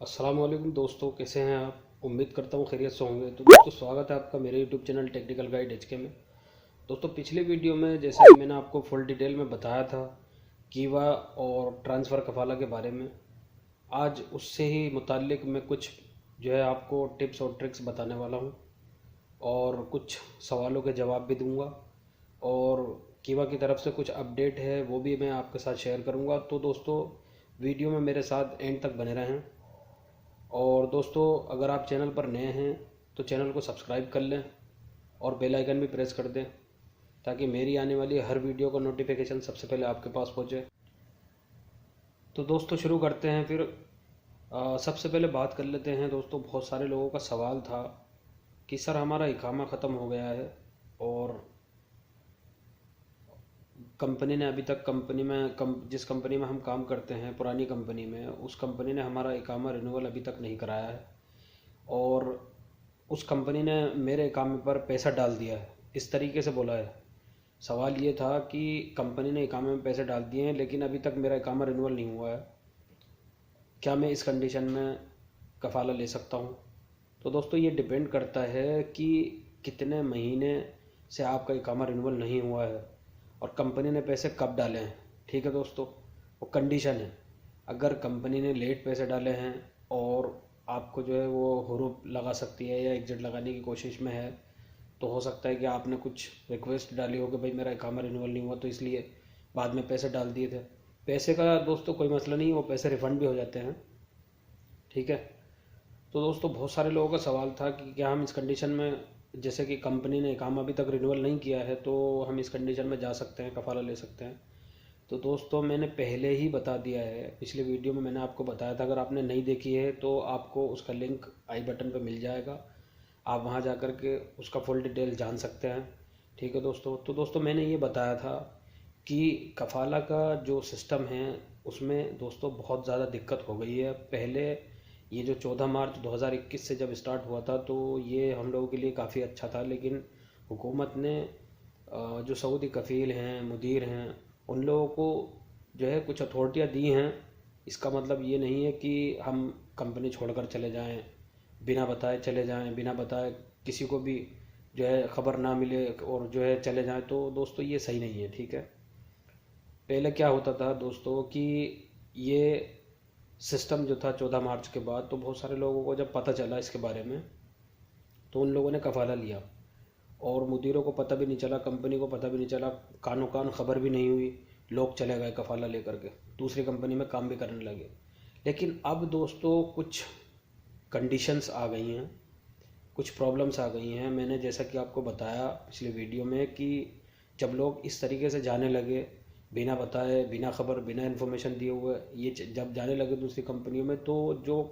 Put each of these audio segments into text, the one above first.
अस्सलाम वालेकुम दोस्तों, कैसे हैं आप। उम्मीद करता हूँ खैरियत से होंगे। तो दोस्तों, स्वागत है आपका मेरे YouTube channel technical guide H K में। दोस्तों, पिछले वीडियो में जैसा कि मैंने आपको फुल डिटेल में बताया था कीवा और ट्रांसफ़र कफाला के बारे में, आज उससे ही मुताल्लिक मैं कुछ जो है आपको टिप्स और ट्रिक्स बताने वाला हूँ और कुछ सवालों के जवाब भी दूंगा। और कीवा की तरफ से कुछ अपडेट है वो भी मैं आपके साथ शेयर करूँगा। तो दोस्तों, वीडियो में मेरे साथ एंड तक बने रहें। और दोस्तों, अगर आप चैनल पर नए हैं तो चैनल को सब्सक्राइब कर लें और बेल आइकन भी प्रेस कर दें ताकि मेरी आने वाली हर वीडियो का नोटिफिकेशन सबसे पहले आपके पास पहुंचे। तो दोस्तों, शुरू करते हैं फिर। सबसे पहले बात कर लेते हैं दोस्तों, बहुत सारे लोगों का सवाल था कि सर हमारा इकामा ख़त्म हो गया है और कंपनी ने अभी तक जिस कंपनी में हम काम करते हैं, पुरानी कंपनी में, उस कंपनी ने हमारा इकामा रिन्यूअल अभी तक नहीं कराया है और उस कंपनी ने मेरे इकामे पर पैसा डाल दिया है, इस तरीके से बोला है। सवाल ये था कि कंपनी ने इकामे में पैसे डाल दिए हैं लेकिन अभी तक मेरा इकामा रिन्यूअल नहीं हुआ है, क्या मैं इस कंडीशन में कफ़ाला ले सकता हूँ। तो दोस्तों, ये डिपेंड करता है कि कितने महीने से आपका इकामा रिन्यूअल नहीं हुआ है और कंपनी ने पैसे कब डाले हैं। ठीक है दोस्तों, वो कंडीशन है। अगर कंपनी ने लेट पैसे डाले हैं और आपको जो है वो हुरूप लगा सकती है या एग्जिट लगाने की कोशिश में है, तो हो सकता है कि आपने कुछ रिक्वेस्ट डाली हो कि भाई मेरा इकामा रिन्यूअल नहीं हुआ, तो इसलिए बाद में पैसे डाल दिए थे। पैसे का दोस्तों कोई मसला नहीं, वो पैसे रिफ़ंड भी हो जाते हैं। ठीक है। तो दोस्तों, बहुत सारे लोगों का सवाल था कि क्या हम इस कंडीशन में, जैसे कि कंपनी ने काम अभी तक रिन्यूअल नहीं किया है, तो हम इस कंडीशन में जा सकते हैं, कफ़ाला ले सकते हैं। तो दोस्तों, मैंने पहले ही बता दिया है, पिछले वीडियो में मैंने आपको बताया था। अगर आपने नहीं देखी है तो आपको उसका लिंक आई बटन पर मिल जाएगा, आप वहां जा कर के उसका फुल डिटेल जान सकते हैं। ठीक है दोस्तों। तो दोस्तों, मैंने ये बताया था कि कफ़ाला का जो सिस्टम है उसमें दोस्तों बहुत ज़्यादा दिक्कत हो गई है। पहले ये जो 14 मार्च 2021 से जब स्टार्ट हुआ था तो ये हम लोगों के लिए काफ़ी अच्छा था, लेकिन हुकूमत ने जो सऊदी कफ़ील हैं, मुदीर हैं, उन लोगों को जो है कुछ अथॉरिटियाँ दी हैं। इसका मतलब ये नहीं है कि हम कंपनी छोड़कर चले जाएं, बिना बताए चले जाएं, बिना बताए किसी को भी जो है ख़बर ना मिले और जो है चले जाएं। तो दोस्तों, ये सही नहीं है। ठीक है। पहले क्या होता था दोस्तों कि ये सिस्टम जो था 14 मार्च के बाद, तो बहुत सारे लोगों को जब पता चला इसके बारे में तो उन लोगों ने कफ़ाला लिया और मुदीरों को पता भी नहीं चला, कंपनी को पता भी नहीं चला, कानो कान खबर भी नहीं हुई। लोग चले गए कफ़ाला लेकर के, दूसरी कंपनी में काम भी करने लगे। लेकिन अब दोस्तों कुछ कंडीशंस आ गई हैं, कुछ प्रॉब्लम्स आ गई हैं। मैंने जैसा कि आपको बताया पिछले वीडियो में कि जब लोग इस तरीके से जाने लगे, बिना बताए, बिना खबर, बिना इन्फॉर्मेशन दिए हुए ये जब जाने लगे दूसरी कंपनियों में, तो जो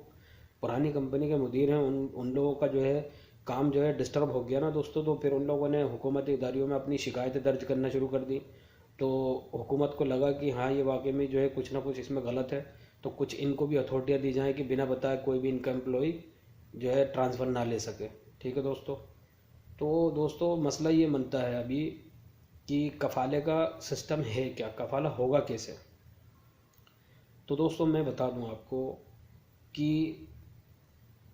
पुरानी कंपनी के मुदीर हैं उन लोगों का जो है काम जो है डिस्टर्ब हो गया ना दोस्तों। तो फिर उन लोगों ने हुकूमती इदारियों में अपनी शिकायतें दर्ज करना शुरू कर दी। तो हुकूमत को लगा कि हाँ, ये वाकई में जो है कुछ ना कुछ इसमें गलत है, तो कुछ इनको भी अथॉरिटियाँ दी जाएँ कि बिना बताए कोई भी इनका एम्प्लॉई जो है ट्रांसफ़र ना ले सके। ठीक है दोस्तों। तो दोस्तों, मसला ये बनता है अभी कि कफ़ाले का सिस्टम है क्या, कफ़ाला होगा कैसे। तो दोस्तों, मैं बता दूं आपको कि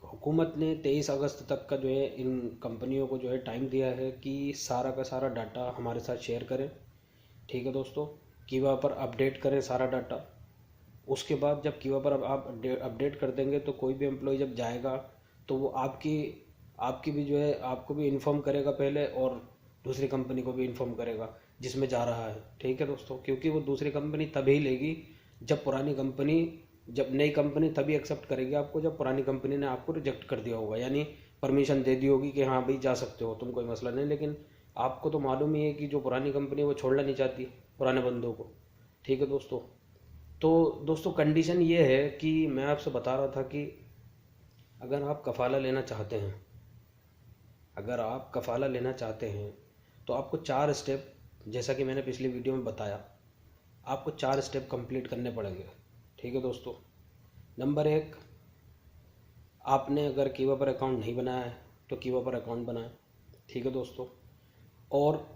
हुकूमत ने 23 अगस्त तक का जो है इन कंपनियों को जो है टाइम दिया है कि सारा का सारा डाटा हमारे साथ शेयर करें। ठीक है दोस्तों। कीवा पर अपडेट करें सारा डाटा। उसके बाद जब कीवा पर अब आप अपडेट कर देंगे तो कोई भी एम्प्लॉय जब जाएगा तो वो आपकी आपकी भी जो है आपको भी इन्फॉर्म करेगा पहले, और दूसरी कंपनी को भी इन्फॉर्म करेगा जिसमें जा रहा है। ठीक है दोस्तों, क्योंकि वो दूसरी कंपनी तभी लेगी जब पुरानी कंपनी, जब नई कंपनी तभी एक्सेप्ट करेगी आपको जब पुरानी कंपनी ने आपको रिजेक्ट कर दिया होगा, यानी परमिशन दे दी होगी कि हाँ भाई जा सकते हो तुम, कोई मसला नहीं। लेकिन आपको तो मालूम ही है कि जो पुरानी कंपनी है वो छोड़ना नहीं चाहती पुराने बंदों को। ठीक है दोस्तों। तो दोस्तों, कंडीशन ये है कि मैं आपसे बता रहा था कि अगर आप कफ़ाला लेना चाहते हैं, अगर आप कफ़ाला लेना चाहते हैं तो आपको 4 स्टेप, जैसा कि मैंने पिछली वीडियो में बताया, आपको 4 स्टेप कंप्लीट करने पड़ेंगे। ठीक है दोस्तों। नंबर 1, आपने अगर कीवा पर अकाउंट नहीं बनाया है तो कीवा पर अकाउंट बनाएं। ठीक है दोस्तों। और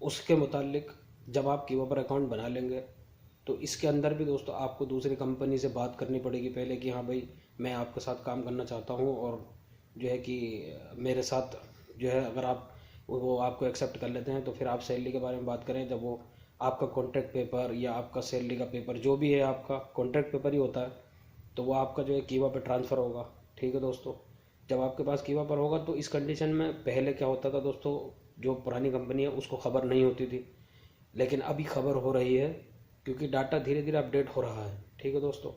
उसके मुतालिक जब आप कीवा पर अकाउंट बना लेंगे तो इसके अंदर भी दोस्तों आपको दूसरी कंपनी से बात करनी पड़ेगी पहले कि हाँ भाई मैं आपके साथ काम करना चाहता हूँ, और जो है कि मेरे साथ जो है अगर आप वो आपको एक्सेप्ट कर लेते हैं तो फिर आप सैलरी के बारे में बात करें। जब वो आपका कॉन्ट्रैक्ट पेपर या आपका सैलरी का पेपर जो भी है, आपका कॉन्ट्रैक्ट पेपर ही होता है, तो वो आपका जो है कीवा पे ट्रांसफ़र होगा। ठीक है दोस्तों, जब आपके पास कीवा पर होगा तो इस कंडीशन में पहले क्या होता था दोस्तों, जो पुरानी कंपनी है उसको खबर नहीं होती थी, लेकिन अभी खबर हो रही है क्योंकि डाटा धीरे धीरे अपडेट हो रहा है। ठीक है दोस्तों,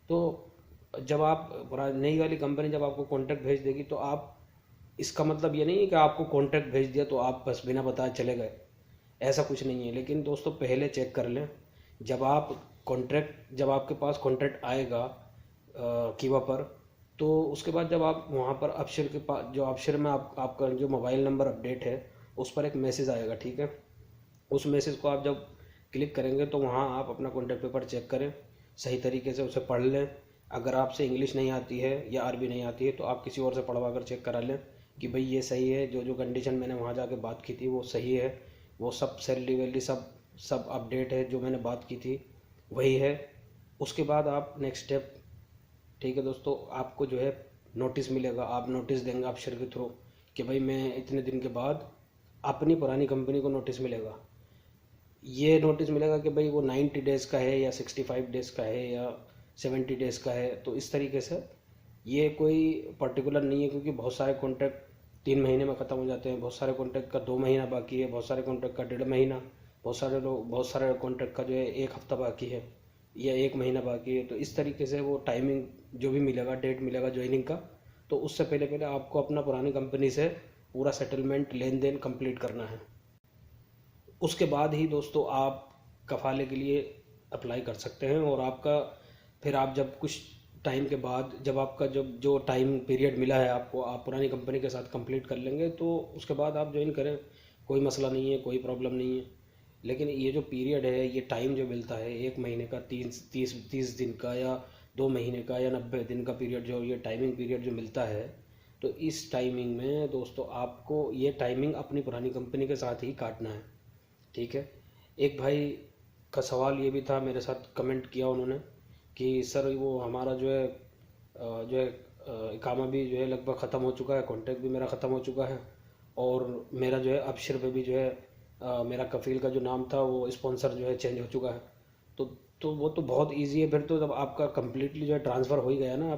तो जब आप नई वाली कंपनी जब आपको कॉन्ट्रैक्ट भेज देगी तो आप, इसका मतलब ये नहीं है कि आपको कॉन्ट्रैक्ट भेज दिया तो आप बस बिना बताए चले गए, ऐसा कुछ नहीं है। लेकिन दोस्तों पहले चेक कर लें, जब आपके पास कॉन्ट्रैक्ट आएगा कीवा पर, तो उसके बाद जब आप वहाँ पर अक्षर के पास, जो अक्षर में आपका जो मोबाइल नंबर अपडेट है उस पर एक मैसेज आएगा। ठीक है, उस मैसेज को आप जब क्लिक करेंगे तो वहाँ आप अपना कॉन्टैक्ट पेपर चेक करें, सही तरीके से उसे पढ़ लें। अगर आपसे इंग्लिश नहीं आती है या अरबी नहीं आती है तो आप किसी और से पढ़वा कर चेक करा लें कि भाई ये सही है, जो जो कंडीशन मैंने वहाँ जाके बात की थी वो सही है, वो सब सैलरी वैलरी सब अपडेट है, जो मैंने बात की थी वही है। उसके बाद आप नेक्स्ट स्टेप, ठीक है दोस्तों, आपको जो है नोटिस मिलेगा, आप नोटिस देंगे अक्षर के थ्रू कि भाई मैं इतने दिन के बाद अपनी पुरानी कंपनी को नोटिस मिलेगा। ये नोटिस मिलेगा कि भाई वो 90 डेज़ का है या 65 डेज़ का है या 70 डेज़ का है। तो इस तरीके से ये कोई पर्टिकुलर नहीं है, क्योंकि बहुत सारे कॉन्ट्रैक्ट 3 महीने में ख़त्म हो जाते हैं, बहुत सारे कॉन्ट्रैक्ट का 2 महीना बाकी है, बहुत सारे कॉन्ट्रैक्ट का 1.5 महीना, बहुत सारे कॉन्ट्रैक्ट का जो है 1 हफ्ता बाकी है या 1 महीना बाकी है। तो इस तरीके से वो टाइमिंग जो भी मिलेगा, डेट मिलेगा ज्वाइनिंग का, तो उससे पहले पहले आपको अपना पुरानी कंपनी से पूरा सेटलमेंट लेन देन कंप्लीट करना है। उसके बाद ही दोस्तों आप कफ़ाले के लिए अप्लाई कर सकते हैं, और आपका फिर आप जब कुछ टाइम के बाद, जब आपका जब जो टाइम पीरियड मिला है आपको, आप पुरानी कंपनी के साथ कंप्लीट कर लेंगे तो उसके बाद आप ज्वाइन करें, कोई मसला नहीं है, कोई प्रॉब्लम नहीं है। लेकिन ये जो पीरियड है, ये टाइम जो मिलता है 1 महीने का, 30 दिन का या 2 महीने का या 90 दिन का पीरियड, जो ये टाइमिंग पीरियड जो मिलता है, तो इस टाइमिंग में दोस्तों आपको ये टाइमिंग अपनी पुरानी कंपनी के साथ ही काटना है। ठीक है, एक भाई का सवाल ये भी था, मेरे साथ कमेंट किया उन्होंने कि सर वो हमारा इकामा भी जो है लगभग ख़त्म हो चुका है, कॉन्ट्रैक्ट भी मेरा ख़त्म हो चुका है, और मेरा जो है अबशर पे भी जो है मेरा कफ़ील का जो नाम था वो स्पॉन्सर जो है चेंज हो चुका है। तो वो तो बहुत इजी है फिर तो, जब आपका कम्प्लीटली जो है ट्रांसफ़र हो ही गया ना,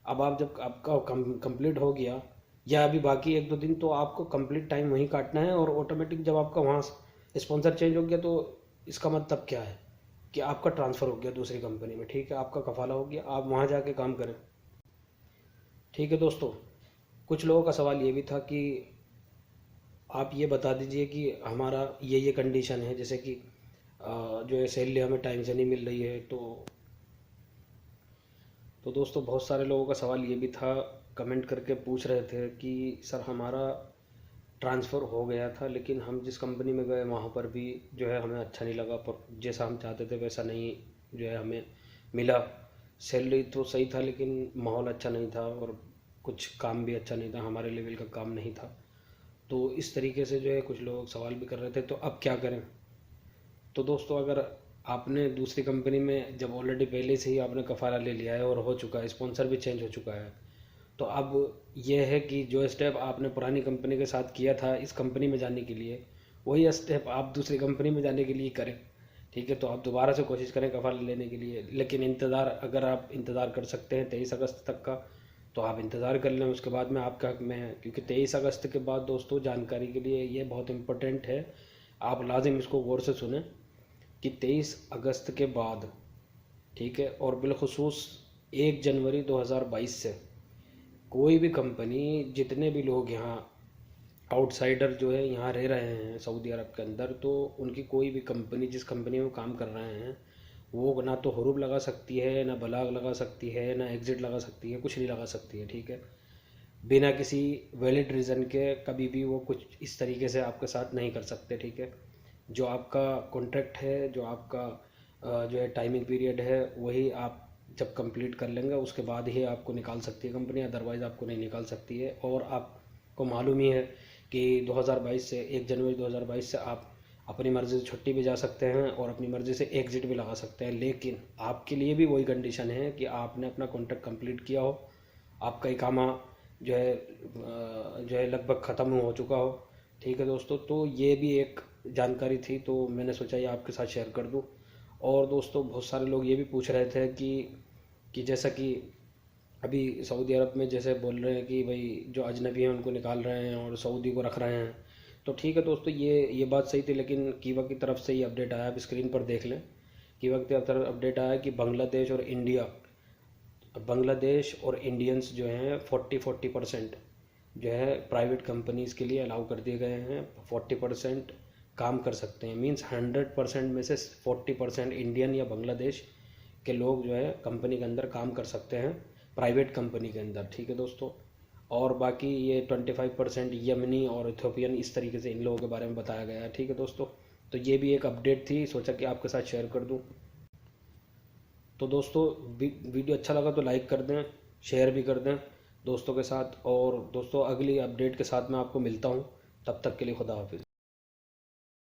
अब आप जब आपका कंप्लीट हो गया या अभी बाकी 1-2 दिन, तो आपको कंप्लीट टाइम वहीं काटना है, और ऑटोमेटिक जब आपका वहाँ स्पॉन्सर चेंज हो गया तो इसका मतलब क्या है कि आपका ट्रांसफ़र हो गया दूसरी कंपनी में। ठीक है, आपका कफाला हो गया, आप वहाँ जाके काम करें। ठीक है दोस्तों, कुछ लोगों का सवाल ये भी था कि आप ये बता दीजिए कि हमारा ये कंडीशन है, जैसे कि जो है सैलरी हमें टाइम से नहीं मिल रही है। तो दोस्तों बहुत सारे लोगों का सवाल ये भी था, कमेंट करके पूछ रहे थे कि सर हमारा ट्रांसफ़र हो गया था, लेकिन हम जिस कंपनी में गए वहाँ पर भी जो है हमें अच्छा नहीं लगा, पर जैसा हम चाहते थे वैसा नहीं जो है हमें मिला। सैलरी तो सही था लेकिन माहौल अच्छा नहीं था, और कुछ काम भी अच्छा नहीं था, हमारे लेवल का काम नहीं था। तो इस तरीके से जो है कुछ लोग सवाल भी कर रहे थे, तो अब क्या करें। तो दोस्तों अगर आपने दूसरी कंपनी में जब ऑलरेडी पहले से ही आपने कफ़ाला ले लिया है और हो चुका है, स्पॉन्सर भी चेंज हो चुका है, तो अब यह है कि जो स्टेप आपने पुरानी कंपनी के साथ किया था इस कंपनी में जाने के लिए, वही स्टेप आप दूसरी कंपनी में जाने के लिए करें। ठीक है, तो आप दोबारा से कोशिश करें कफ़ाला लेने के लिए, लेकिन अगर आप इंतज़ार कर सकते हैं 23 अगस्त तक का, तो आप इंतज़ार कर लें। उसके बाद में आपका हक में है, क्योंकि 23 अगस्त के बाद दोस्तों जानकारी के लिए ये बहुत इम्पोर्टेंट है, आप लाजिम इसको गौर से सुने कि 23 अगस्त के बाद, ठीक है, और बिलखुसूस 1 जनवरी 2022 से कोई भी कंपनी, जितने भी लोग यहाँ आउटसाइडर जो है यहाँ रह रहे हैं सऊदी अरब के अंदर, तो उनकी कोई भी कंपनी जिस कंपनी में काम कर रहे हैं वो ना तो हुरूब लगा सकती है, ना बलाग लगा सकती है, ना एग्ज़िट लगा सकती है, कुछ नहीं लगा सकती है। ठीक है, बिना किसी वैलिड रीज़न के कभी भी वो कुछ इस तरीके से आपके साथ नहीं कर सकते। ठीक है, जो आपका कॉन्ट्रैक्ट है, जो आपका जो है टाइमिंग पीरियड है, वही आप जब कंप्लीट कर लेंगे उसके बाद ही आपको निकाल सकती है कंपनी, अदरवाइज़ आपको नहीं निकाल सकती है। और आपको मालूम ही है कि 2022 से 1 जनवरी 2022 से आप अपनी मर्ज़ी से छुट्टी भी जा सकते हैं और अपनी मर्ज़ी से एग्ज़िट भी लगा सकते हैं। लेकिन आपके लिए भी वही कंडीशन है कि आपने अपना कॉन्ट्रैक्ट कंप्लीट किया हो, आपका इकामा जो है लगभग ख़त्म हो चुका हो। ठीक है दोस्तों, तो ये भी एक जानकारी थी, तो मैंने सोचा ये आपके साथ शेयर कर दूं। और दोस्तों बहुत सारे लोग ये भी पूछ रहे थे कि जैसा कि अभी सऊदी अरब में जैसे बोल रहे हैं कि भाई जो अजनबी हैं उनको निकाल रहे हैं और सऊदी को रख रहे हैं। तो ठीक है दोस्तों, ये बात सही थी, लेकिन कीवा की तरफ से ये अपडेट आया, आप स्क्रीन पर देख लें। कीवा की तरफ अपडेट आया कि बांग्लादेश और इंडियंस जो हैं 40% जो है प्राइवेट कंपनीज़ के लिए अलाउ कर दिए गए हैं। 40% काम कर सकते हैं, मींस 100% में से 40% इंडियन या बांग्लादेश के लोग जो है कंपनी के अंदर काम कर सकते हैं, प्राइवेट कंपनी के अंदर। ठीक है दोस्तों, और बाकी ये 25% यमनी और इथोपियन, इस तरीके से इन लोगों के बारे में बताया गया है। ठीक है दोस्तों, तो ये भी एक अपडेट थी, सोचा कि आपके साथ शेयर कर दूं। तो दोस्तों वीडियो अच्छा लगा तो लाइक कर दें, शेयर भी कर दें दोस्तों के साथ। और दोस्तों अगली अपडेट के साथ मैं आपको मिलता हूं, तब तक के लिए खुदा हाफिज़।